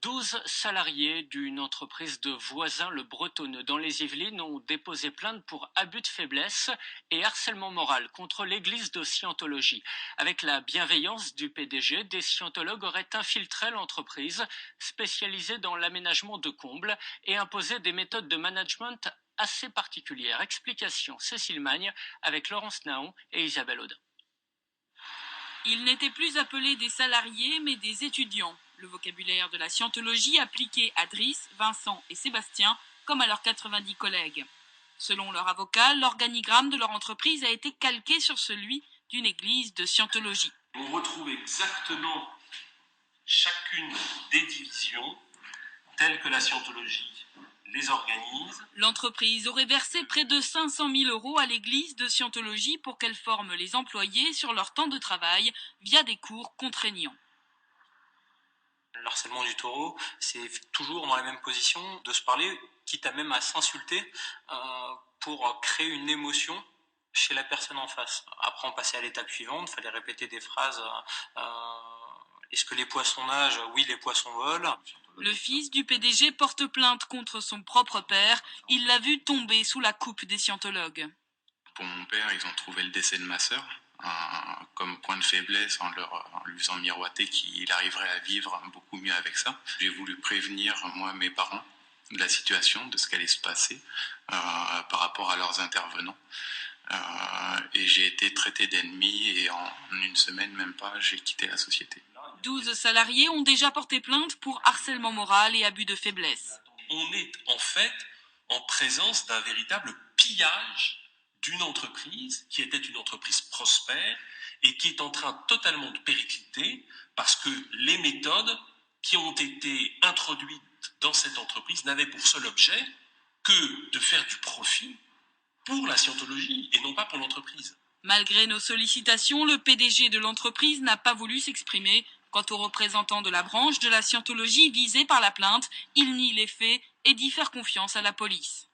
12 salariés d'une entreprise de Voisins-le-Bretonneux dans les Yvelines ont déposé plainte pour abus de faiblesse et harcèlement moral contre l'église de Scientologie. Avec la bienveillance du PDG, des scientologues auraient infiltré l'entreprise spécialisée dans l'aménagement de combles et imposé des méthodes de management assez particulières. Explication Cécile Magne avec Laurence Naon et Isabelle Audin. Ils n'étaient plus appelés des salariés mais des étudiants. Le vocabulaire de la scientologie appliqué à Driss, Vincent et Sébastien comme à leurs 90 collègues. Selon leur avocat, l'organigramme de leur entreprise a été calqué sur celui d'une église de scientologie. On retrouve exactement chacune des divisions telles que la scientologie les organise. L'entreprise aurait versé près de 500 000 € à l'église de Scientologie pour qu'elle forme les employés sur leur temps de travail via des cours contraignants. Le harcèlement du taureau, c'est toujours dans la même position, de se parler, quitte à même à s'insulter, pour créer une émotion chez la personne en face. Après, on passait à l'étape suivante, il fallait répéter des phrases. Est-ce que les poissons nagent? Oui, les poissons volent. Le fils du PDG porte plainte contre son propre père. Il l'a vu tomber sous la coupe des scientologues. Pour mon père, ils ont trouvé le décès de ma sœur comme point de faiblesse en lui faisant miroiter qu'il arriverait à vivre beaucoup mieux avec ça. J'ai voulu prévenir, moi, mes parents de la situation, de ce qu'allait se passer par rapport à leurs intervenants. Et j'ai été traité d'ennemi et en une semaine, même pas, j'ai quitté la société. 12 salariés ont déjà porté plainte pour harcèlement moral et abus de faiblesse. On est en fait en présence d'un véritable pillage d'une entreprise qui était une entreprise prospère et qui est en train totalement de péricliter parce que les méthodes qui ont été introduites dans cette entreprise n'avaient pour seul objet que de faire du profit pour la scientologie et non pas pour l'entreprise. Malgré nos sollicitations, le PDG de l'entreprise n'a pas voulu s'exprimer. Quant aux représentants de la branche de la scientologie visée par la plainte, il nie les faits et dit faire confiance à la police.